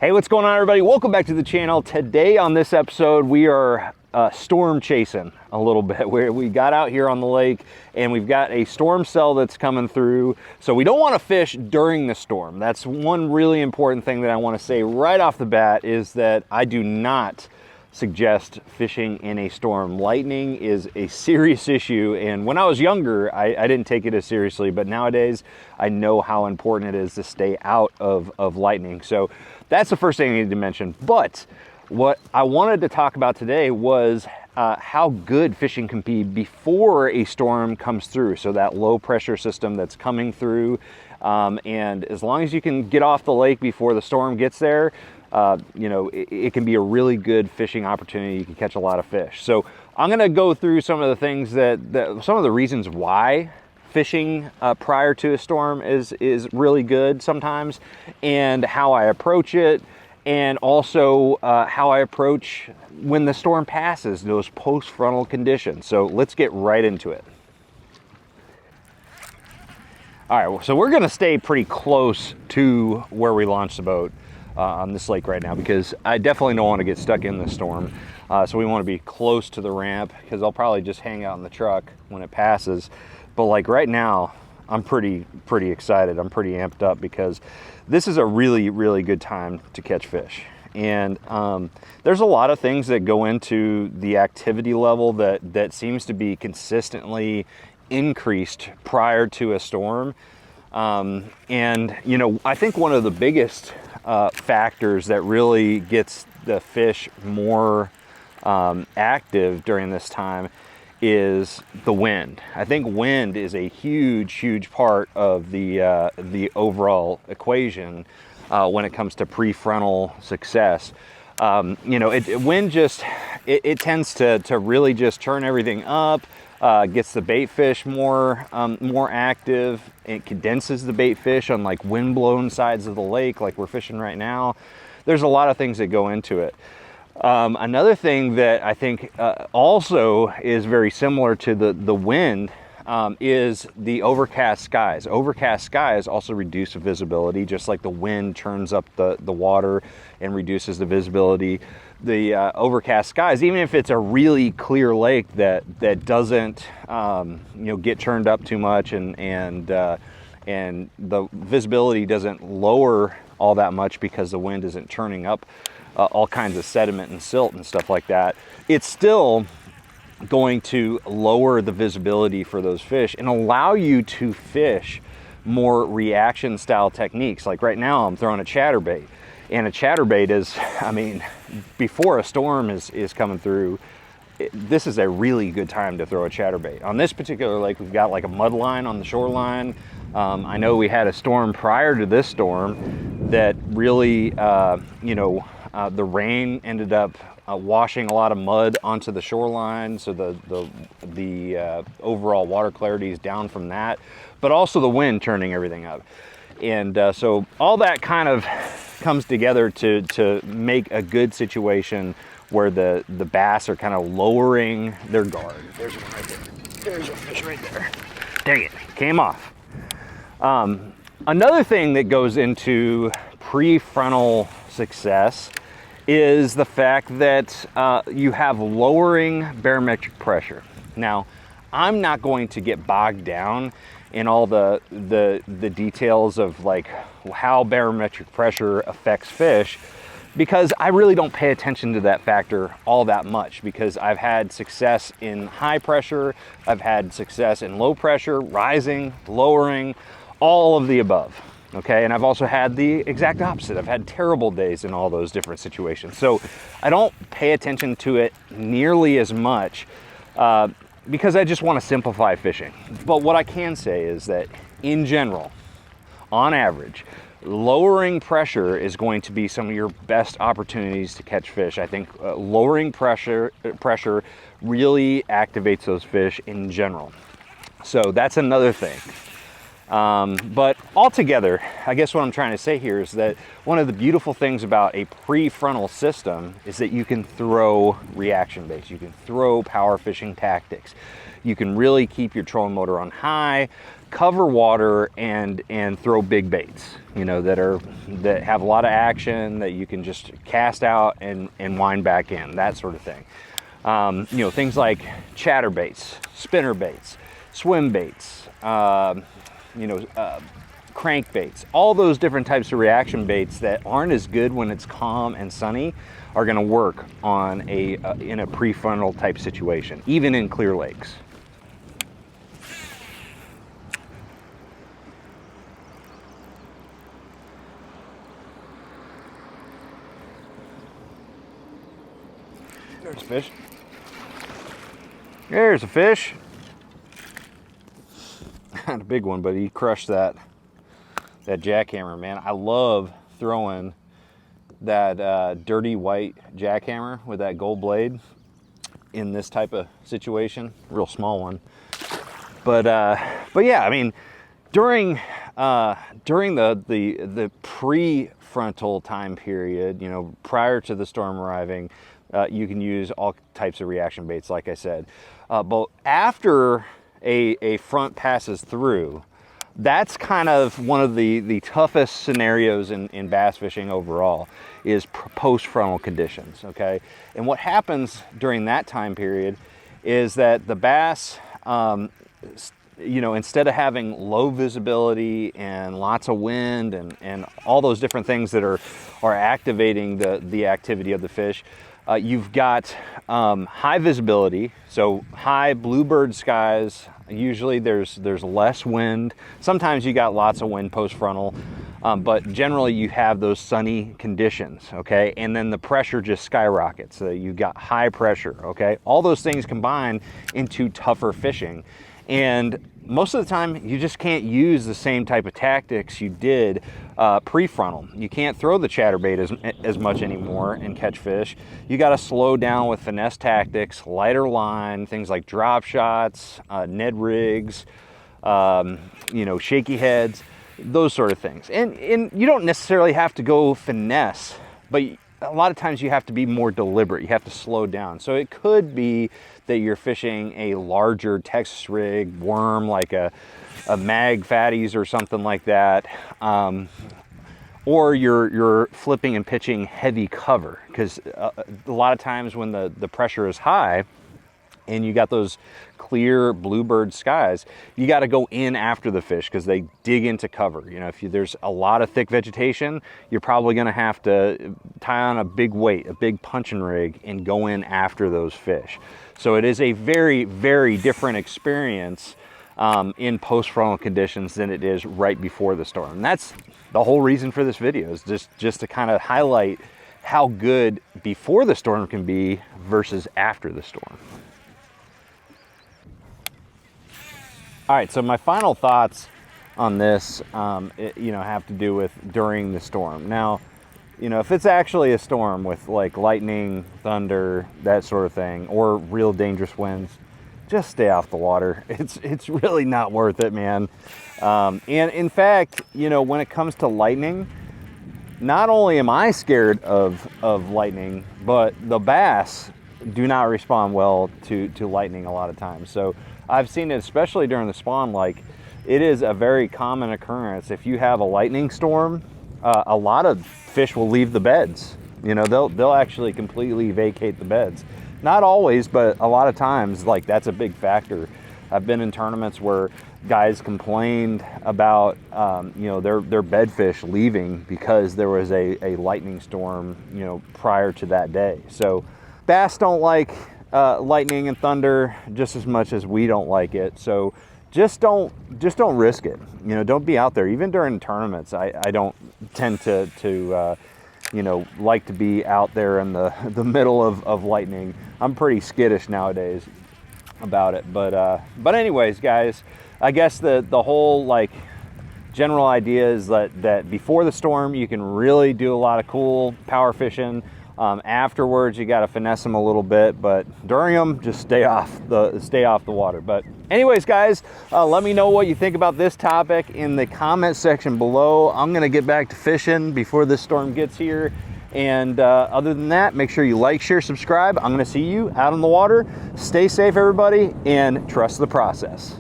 Hey, what's going on, everybody? Welcome back to the channel. Today on this episode, we are storm chasing a little bit. We got out here on the lake and we've got a storm cell that's coming through. So we don't want to fish during the storm. That's one really important thing that I want to say right off the bat, is that I do not suggest fishing in a storm. Lightning is a serious issue, and when I was younger, I didn't take it as seriously, but nowadays I know how important it is to stay out of lightning. So that's the first thing I need to mention. But what I wanted to talk about today was how good fishing can be before a storm comes through. So that low pressure system that's coming through, and as long as you can get off the lake before the storm gets there, you know, it can be a really good fishing opportunity. You can catch a lot of fish. So I'm going to go through some of the things that some of the reasons why fishing prior to a storm is really good sometimes, and how I approach it, and also how I approach when the storm passes, those post-frontal conditions. So let's get right into it. All right, so we're going to stay pretty close to where we launched the boat on this lake right now, because I definitely don't want to get stuck in the storm. So we want to be close to the ramp, because I'll probably just hang out in the truck when it passes. But like right now, I'm pretty excited. I'm pretty amped up, because this is a really good time to catch fish. And there's a lot of things that go into the activity level that seems to be consistently increased prior to a storm. And you know, I think one of the biggest factors that really gets the fish more active during this time is the wind. I think wind is a huge part of the overall equation when it comes to prefrontal success. You know, wind just it tends to really just turn everything up. Gets the bait fish more active. It condenses the bait fish on like wind-blown sides of the lake, like we're fishing right now. There's a lot of things that go into it. Another thing that I think also is very similar to the wind is the overcast skies. Overcast skies also reduce visibility, just like the wind turns up the water and reduces the visibility. The overcast skies, even if it's a really clear lake that doesn't you know, get turned up too much, and the visibility doesn't lower all that much because the wind isn't turning up all kinds of sediment and silt and stuff like that, it's still going to lower the visibility for those fish and allow you to fish more reaction style techniques. Like right now I'm throwing a chatterbait, and a chatterbait is, I mean, before a storm is coming through, this is a really good time to throw a chatterbait. On this particular lake, we've got like a mud line on the shoreline. I know we had a storm prior to this storm that really, you know, the rain ended up washing a lot of mud onto the shoreline, so the overall water clarity is down from that, but also the wind turning everything up. And so all that kind of comes together to make a good situation where the bass are kind of lowering their guard. There's one right there. There's a fish right there. Dang it, came off. Another thing that goes into prefrontal success is the fact that you have lowering barometric pressure. Now, I'm not going to get bogged down in all the details of like how barometric pressure affects fish, because I really don't pay attention to that factor all that much, because I've had success in high pressure, I've had success in low pressure, rising, lowering, all of the above. Okay, and I've also had the exact opposite. I've had terrible days in all those different situations. So I don't pay attention to it nearly as much because I just want to simplify fishing. But what I can say is that in general, on average, lowering pressure is going to be some of your best opportunities to catch fish. I think lowering pressure really activates those fish in general. So that's another thing. But altogether, I guess what I'm trying to say here is that one of the beautiful things about a pre-frontal system is that you can throw reaction baits, you can throw power fishing tactics, you can really keep your trolling motor on high, cover water, and throw big baits, you know, that have a lot of action, that you can just cast out and wind back in, that sort of thing. You know, things like chatter baits, spinner baits, swim baits, you know, crankbaits, all those different types of reaction baits that aren't as good when it's calm and sunny are going to work on in a prefrontal type situation, even in clear lakes. There's a fish. There's a fish. Not a big one, but he crushed that jackhammer, man. I love throwing that dirty white jackhammer with that gold blade in this type of situation. Real small one, but yeah, I mean, during the pre-frontal time period, you know, prior to the storm arriving, you can use all types of reaction baits, like I said, but after a front passes through, that's kind of one of the toughest scenarios in bass fishing overall, is post-frontal conditions, okay? And what happens during that time period is that the bass, you know, instead of having low visibility and lots of wind and all those different things that are activating the activity of the fish, you've got high visibility, so high bluebird skies. Usually there's less wind. Sometimes you got lots of wind post-frontal, but generally you have those sunny conditions, okay? And then the pressure just skyrockets, so you've got high pressure, okay? All those things combine into tougher fishing. And most of the time, you just can't use the same type of tactics you did pre-frontal. You can't throw the chatterbait as much anymore and catch fish. You got to slow down with finesse tactics, lighter line, things like drop shots, Ned rigs, you know, shaky heads, those sort of things. And you don't necessarily have to go finesse, but a lot of times you have to be more deliberate. You have to slow down. So it could be that you're fishing a larger Texas rig worm, like a mag fatties or something like that, or you're flipping and pitching heavy cover, because a lot of times when the pressure is high and you got those clear bluebird skies, you got to go in after the fish because they dig into cover. You know, if there's a lot of thick vegetation, you're probably going to have to tie on a big weight, a big punching rig, and go in after those fish. So it is a very, very different experience in post-frontal conditions than it is right before the storm. And that's the whole reason for this video, is just to kind of highlight how good before the storm can be versus after the storm. All right, so my final thoughts on this, you know, have to do with during the storm. Now, you know, if it's actually a storm with like lightning, thunder, that sort of thing, or real dangerous winds, just stay off the water. It's really not worth it, man. And in fact, you know, when it comes to lightning, not only am I scared of lightning, but the bass do not respond well to lightning a lot of times. So I've seen it, especially during the spawn, like it is a very common occurrence. If you have a lightning storm, a lot of fish will leave the beds. You know, they'll actually completely vacate the beds. Not always, but a lot of times, like, that's a big factor. I've been in tournaments where guys complained about, you know, their bedfish leaving because there was a lightning storm, you know, prior to that day. So bass don't like lightning and thunder just as much as we don't like it. So just don't risk it. You know, don't be out there. Even during tournaments, I don't tend to you know, like to be out there in the middle of lightning. I'm pretty skittish nowadays about it. But anyways, guys, I guess the whole like general idea is that before the storm, you can really do a lot of cool power fishing, Afterwards, you got to finesse them a little bit, but during them, just stay off the water. But anyways, guys, let me know what you think about this topic in the comment section below. I'm gonna get back to fishing before this storm gets here. And other than that, make sure you like, share, subscribe. I'm gonna see you out on the water. Stay safe, everybody, and trust the process.